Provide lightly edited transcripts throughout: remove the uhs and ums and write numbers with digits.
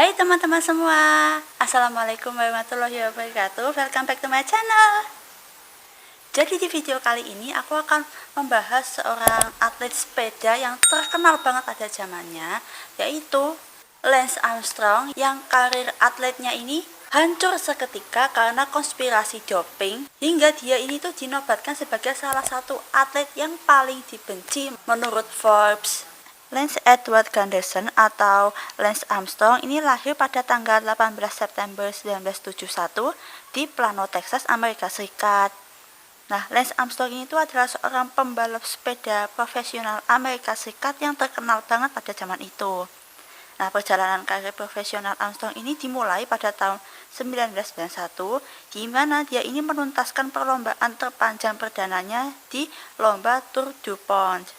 Hai teman-teman semua, Assalamualaikum warahmatullahi wabarakatuh. Welcome back to my channel. Jadi di video kali ini aku akan membahas seorang atlet sepeda yang terkenal banget pada zamannya, yaitu Lance Armstrong, yang karir atletnya ini hancur seketika karena konspirasi doping, hingga dia ini tuh dinobatkan sebagai salah satu atlet yang paling dibenci menurut Forbes. Lance Edward Gunderson atau Lance Armstrong ini lahir pada tanggal 18 September 1971 di Plano, Texas, Amerika Serikat. Nah, Lance Armstrong ini adalah seorang pembalap sepeda profesional Amerika Serikat yang terkenal banget pada zaman itu. Nah, perjalanan karir profesional Armstrong ini dimulai pada tahun 1991, di mana dia ini menuntaskan perlombaan terpanjang perdananya di lomba Tour du Pont.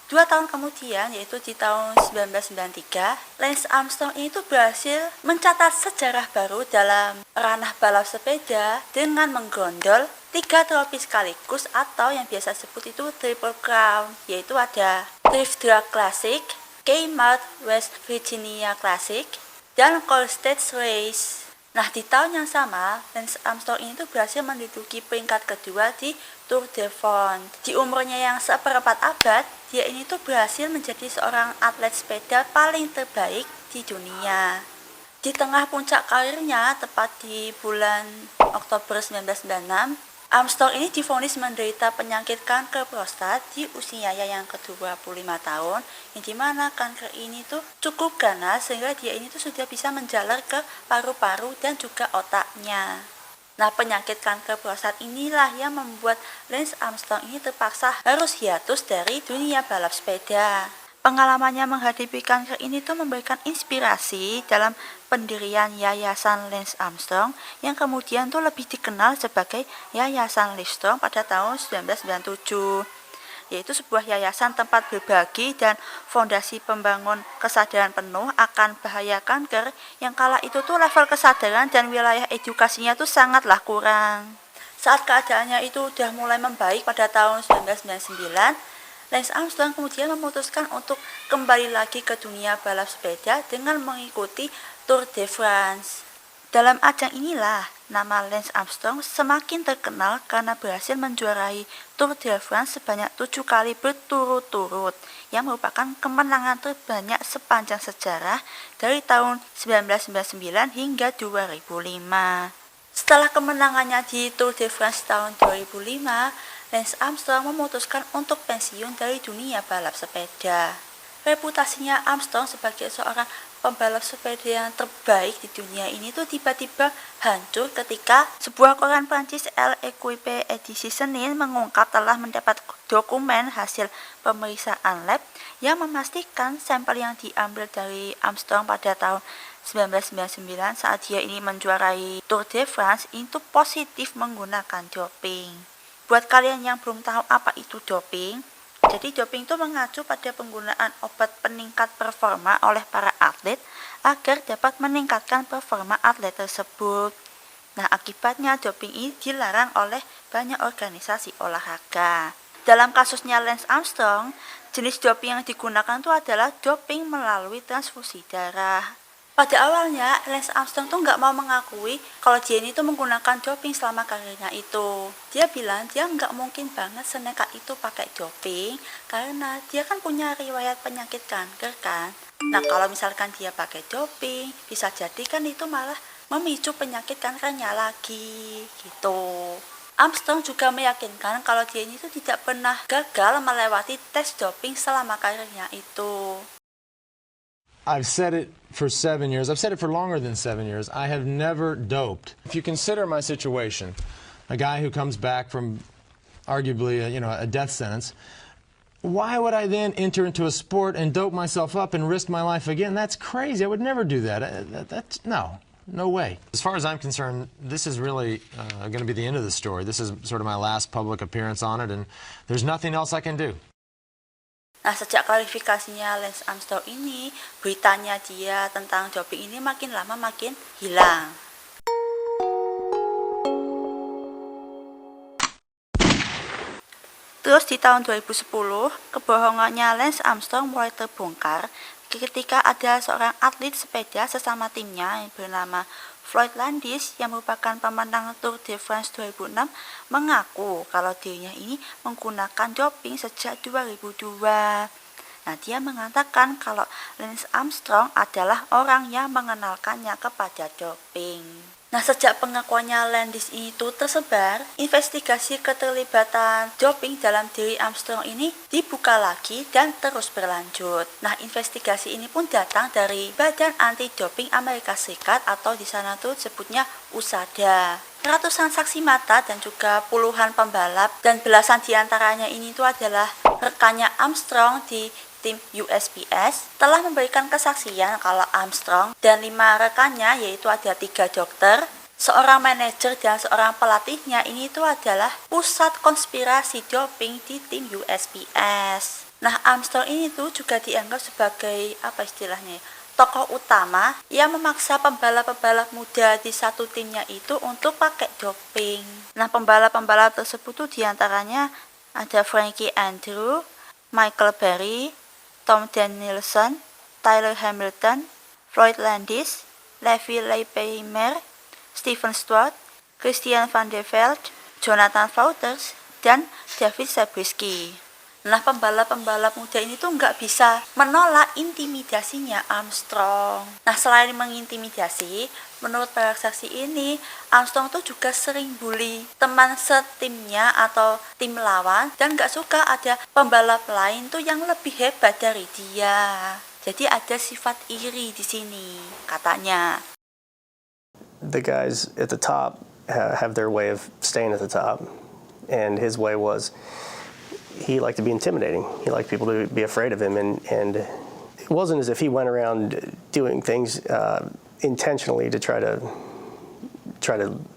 2 tahun kemudian, yaitu di tahun 1993, Lance Armstrong itu berhasil mencatat sejarah baru dalam ranah balap sepeda dengan menggondol 3 trofi sekaligus, atau yang biasa sebut itu Triple Crown, yaitu ada Drift Drag Classic, Kmart West Virginia Classic, dan Cold State Race. Nah, di tahun yang sama, Lance Armstrong ini tuh berhasil menduduki peringkat kedua di Tour de France. Di umurnya yang seperempat abad, dia ini tuh berhasil menjadi seorang atlet sepeda paling terbaik di dunia. Di tengah puncak karirnya, tepat di bulan Oktober 1996, Armstrong ini divonis menderita penyakit kanker prostat di usianya yang ke-25 tahun, yang dimana kanker ini tuh cukup ganas sehingga dia ini tuh sudah bisa menjalar ke paru-paru dan juga otaknya. Nah, penyakit kanker prostat inilah yang membuat Lance Armstrong ini terpaksa harus hiatus dari dunia balap sepeda. Pengalamannya menghadapi kanker ini tuh memberikan inspirasi dalam pendirian Yayasan Lance Armstrong, yang kemudian tuh lebih dikenal sebagai Yayasan Livestrong pada tahun 1997, yaitu sebuah yayasan tempat berbagi dan fondasi pembangun kesadaran penuh akan bahaya kanker, yang kala itu tuh level kesadaran dan wilayah edukasinya tuh sangatlah kurang. Saat keadaannya itu udah mulai membaik pada tahun 1999, Lance Armstrong kemudian memutuskan untuk kembali lagi ke dunia balap sepeda dengan mengikuti Tour de France. Dalam ajang inilah nama Lance Armstrong semakin terkenal karena berhasil menjuarai Tour de France sebanyak 7 kali berturut-turut, yang merupakan kemenangan terbanyak sepanjang sejarah dari tahun 1999 hingga 2005. Setelah kemenangannya di Tour de France tahun 2005, Lance Armstrong memutuskan untuk pensiun dari dunia balap sepeda. Reputasinya Armstrong sebagai seorang pembalap sepeda yang terbaik di dunia ini tuh tiba-tiba hancur ketika sebuah koran Prancis L'Equipe edisi Senin mengungkap telah mendapat dokumen hasil pemeriksaan lab yang memastikan sampel yang diambil dari Armstrong pada tahun 1999 saat dia ini menjuarai Tour de France itu positif menggunakan doping. Buat kalian yang belum tahu apa itu doping, jadi doping itu mengacu pada penggunaan obat peningkat performa oleh para atlet agar dapat meningkatkan performa atlet tersebut. Nah, akibatnya doping ini dilarang oleh banyak organisasi olahraga. Dalam kasusnya Lance Armstrong, jenis doping yang digunakan itu adalah doping melalui transfusi darah. Pada awalnya, Lance Armstrong tuh nggak mau mengakui kalau dia ini tuh menggunakan doping selama karirnya itu. Dia bilang dia nggak mungkin banget senekat itu pakai doping, karena dia kan punya riwayat penyakit kanker kan. Nah, kalau misalkan dia pakai doping, bisa jadi kan itu malah memicu penyakit kankernya lagi, gitu. Armstrong juga meyakinkan kalau dia ini tuh tidak pernah gagal melewati tes doping selama karirnya itu. I've said it for 7 years. I've said it for longer than 7 years. I have never doped. If you consider my situation, a guy who comes back from arguably a death sentence, why would I then enter into a sport and dope myself up and risk my life again? That's crazy. I would never do that. No way. As far as I'm concerned, this is really going to be the end of the story. This is sort of my last public appearance on it, and there's nothing else I can do. Nah, sejak kualifikasinya Lance Armstrong ini, beritanya dia tentang doping ini makin lama makin hilang. Terus di tahun 2010, kebohongannya Lance Armstrong mulai terbongkar ketika ada seorang atlet sepeda sesama timnya yang bernama Floyd Landis yang merupakan pemenang Tour de France 2006 mengaku kalau dirinya ini menggunakan doping sejak 2002. Nah, dia mengatakan kalau Lance Armstrong adalah orang yang mengenalkannya kepada doping. Nah, sejak pengakuannya Landis itu tersebar, investigasi keterlibatan doping dalam diri Armstrong ini dibuka lagi dan terus berlanjut. Nah, investigasi ini pun datang dari Badan Anti-Doping Amerika Serikat atau di sana tuh sebutnya USADA. Ratusan saksi mata dan juga puluhan pembalap dan belasan diantaranya ini tuh adalah rekannya Armstrong di tim USPS telah memberikan kesaksian kalau Armstrong dan 5 rekannya, yaitu ada 3 dokter, seorang manajer dan seorang pelatihnya ini itu adalah pusat konspirasi doping di tim USPS. Nah, Armstrong ini tuh juga dianggap sebagai apa istilahnya, tokoh utama yang memaksa pembalap-pembalap muda di satu timnya itu untuk pakai doping. Nah, pembalap-pembalap tersebut tuh diantaranya ada Frankie Andrew, Michael Berry, Tom Danielson, Tyler Hamilton, Floyd Landis, Levi Leipheimer, Steven Stewart, Christian Van der Veld, Jonathan Wouters, dan David Zabriskie. Nah, pembalap-pembalap muda ini tuh nggak bisa menolak intimidasinya Armstrong. Nah, selain mengintimidasi, menurut para saksi ini, Armstrong tuh juga sering bully teman setimnya atau tim lawan dan nggak suka ada pembalap lain tuh yang lebih hebat dari dia. Jadi ada sifat iri di sini, katanya. The guys at the top have their way of staying at the top, and his way was he liked to be intimidating. He liked people to be afraid of him, and it wasn't as if he went around doing things intentionally to try to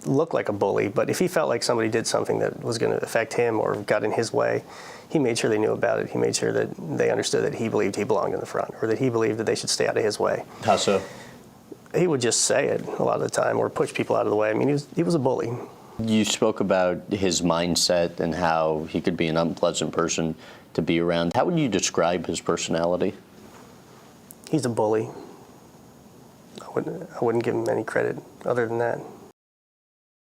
look like a bully. But if he felt like somebody did something that was going to affect him or got in his way, he made sure they knew about it. He made sure that they understood that he believed he belonged in the front, or that he believed that they should stay out of his way. How so? He would just say it a lot of the time, or push people out of the way. I mean, he was a bully. You spoke about his mindset and how he could be an unpleasant person to be around. How would you describe his personality? He's a bully. I wouldn't give him any credit other than that.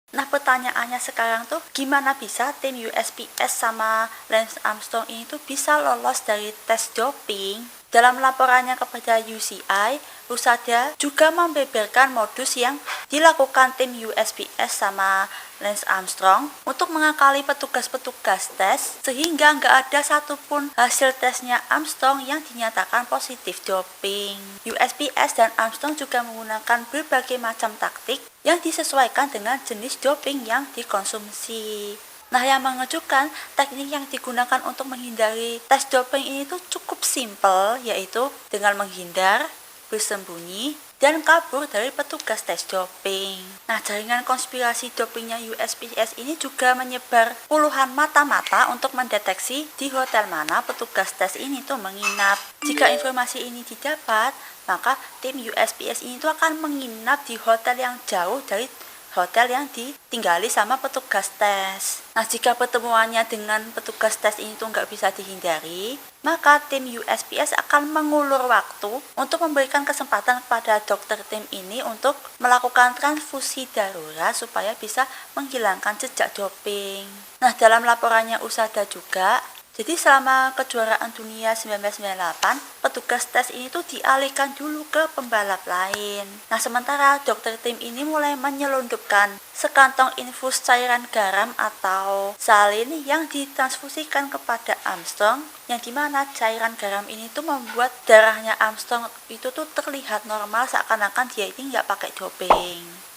Nah, pertanyaannya sekarang tuh, gimana bisa tim USPS sama Lance Armstrong ini tuh bisa lolos dari tes doping? Dalam laporannya kepada UCI, USADA juga membeberkan modus yang dilakukan tim USPS sama Lance Armstrong untuk mengakali petugas-petugas tes, sehingga nggak ada satupun hasil tesnya Armstrong yang dinyatakan positif doping. USPS dan Armstrong juga menggunakan berbagai macam taktik yang disesuaikan dengan jenis doping yang dikonsumsi. Nah, yang mengejutkan, teknik yang digunakan untuk menghindari tes doping ini tuh cukup simpel, yaitu dengan menghindar, bersembunyi, dan kabur dari petugas tes doping. Nah, jaringan konspirasi dopingnya USPS ini juga menyebar puluhan mata-mata untuk mendeteksi di hotel mana petugas tes ini tuh menginap. Jika informasi ini didapat, maka tim USPS ini tuh akan menginap di hotel yang jauh dari hotel yang ditinggali sama petugas tes. Nah, jika pertemuannya dengan petugas tes ini tuh nggak bisa dihindari, maka tim USPS akan mengulur waktu untuk memberikan kesempatan kepada dokter tim ini untuk melakukan transfusi darurat supaya bisa menghilangkan jejak doping. Nah, dalam laporannya USADA juga, jadi selama kejuaraan dunia 1998, petugas tes ini tuh dialihkan dulu ke pembalap lain. Nah, sementara dokter tim ini mulai menyelundupkan sekantong infus cairan garam atau salin yang ditransfusikan kepada Armstrong, yang dimana cairan garam ini tuh membuat darahnya Armstrong itu tuh terlihat normal seakan-akan dia ini nggak pakai doping.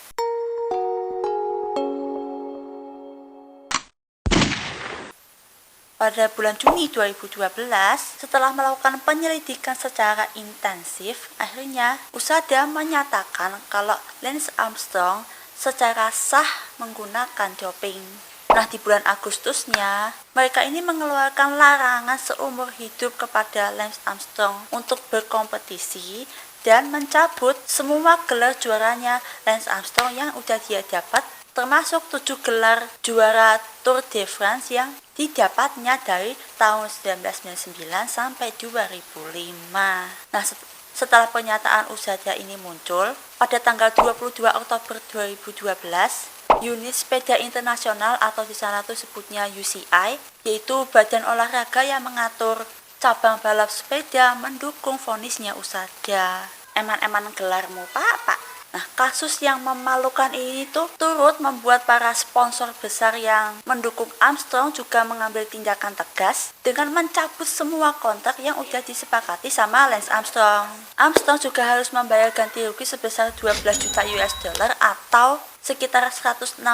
Pada bulan Juni 2012, setelah melakukan penyelidikan secara intensif, akhirnya USADA menyatakan kalau Lance Armstrong secara sah menggunakan doping. Nah, di bulan Agustusnya, mereka ini mengeluarkan larangan seumur hidup kepada Lance Armstrong untuk berkompetisi dan mencabut semua gelar juaranya Lance Armstrong yang udah dia dapat, termasuk 7 gelar juara Tour de France yang didapatnya dari tahun 1999 sampai 2005. Nah, Setelah pernyataan usaha ini muncul, pada tanggal 22 Oktober 2012, Unit Sepeda Internasional atau di sana tuh sebutnya UCI, yaitu badan olahraga yang mengatur cabang balap sepeda, mendukung vonisnya Usada. Eman-eman gelarmu, Pak. Nah, kasus yang memalukan ini tuh turut membuat para sponsor besar yang mendukung Armstrong juga mengambil tindakan tegas dengan mencabut semua kontrak yang udah disepakati sama Lance Armstrong. Armstrong juga harus membayar ganti rugi sebesar 12 juta US dollar atau sekitar 116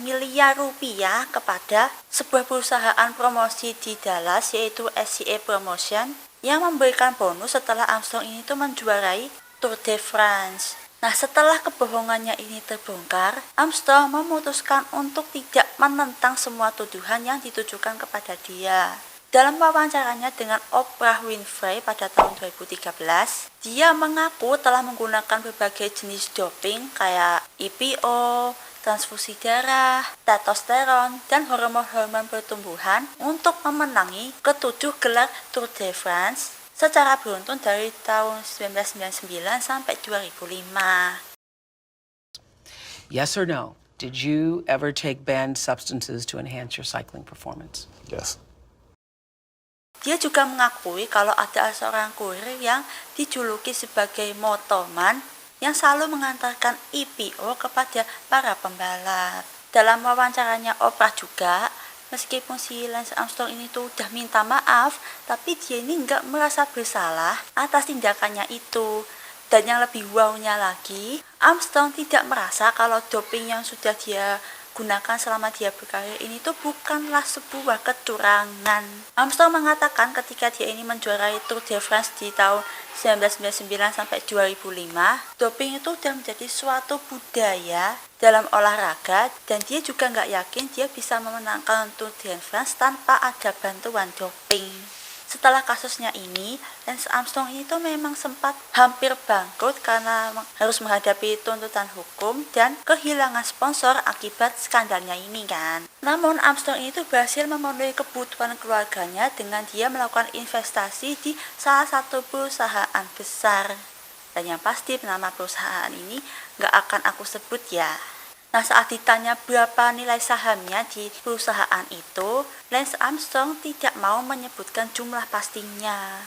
miliar rupiah kepada sebuah perusahaan promosi di Dallas yaitu SCA Promotion yang memberikan bonus setelah Armstrong ini tuh menjuarai Tour de France. Nah, setelah kebohongannya ini terbongkar, Armstrong memutuskan untuk tidak menentang semua tuduhan yang ditujukan kepada dia. Dalam wawancaranya dengan Oprah Winfrey pada tahun 2013, dia mengaku telah menggunakan berbagai jenis doping kayak EPO, transfusi darah, testosteron, dan hormon-hormon pertumbuhan untuk memenangi ketujuh gelar Tour de France secara beruntun dari tahun 1999 sampai 2005. Yes or no? Did you ever take banned substances to enhance your cycling performance? Yes. Dia juga mengakui kalau ada seorang kurir yang dijuluki sebagai motoman yang selalu mengantarkan EPO kepada para pembalap. Dalam wawancaranya Oprah juga, meskipun si Lance Armstrong ini tuh udah minta maaf, tapi dia ini nggak merasa bersalah atas tindakannya itu. Dan yang lebih wownya lagi, Armstrong tidak merasa kalau doping yang sudah dia gunakan selama dia berkarir ini tuh bukanlah sebuah kecurangan. Armstrong mengatakan ketika dia ini menjuarai Tour de France di tahun 1999 sampai 2005, doping itu sudah menjadi suatu budaya dalam olahraga dan dia juga nggak yakin dia bisa memenangkan Tour de France tanpa ada bantuan doping. Setelah kasusnya ini, Lance Armstrong itu memang sempat hampir bangkrut karena harus menghadapi tuntutan hukum dan kehilangan sponsor akibat skandalnya ini kan. Namun Armstrong itu berhasil memenuhi kebutuhan keluarganya dengan dia melakukan investasi di salah satu perusahaan besar. Dan yang pasti nama perusahaan ini nggak akan aku sebut ya. Nah, saat ditanya berapa nilai sahamnya di perusahaan itu, Lance Armstrong tidak mau menyebutkan jumlah pastinya.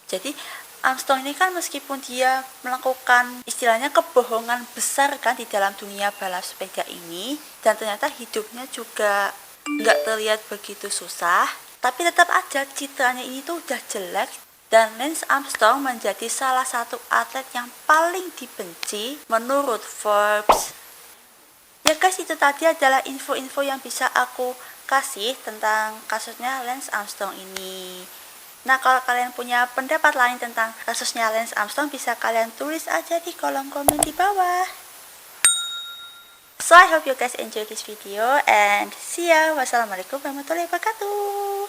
Jadi, Armstrong ini kan meskipun dia melakukan istilahnya kebohongan besar kan di dalam dunia balap sepeda ini, dan ternyata hidupnya juga nggak terlihat begitu susah, tapi tetap aja citranya ini tuh udah jelek, dan Lance Armstrong menjadi salah satu atlet yang paling dibenci menurut Forbes. Ya guys, itu tadi adalah info-info yang bisa aku kasih tentang kasusnya Lance Armstrong ini. Nah, kalau kalian punya pendapat lain tentang kasusnya Lance Armstrong, bisa kalian tulis aja di kolom komen di bawah. So, I hope you guys enjoy this video and see ya. Wassalamualaikum warahmatullahi wabarakatuh.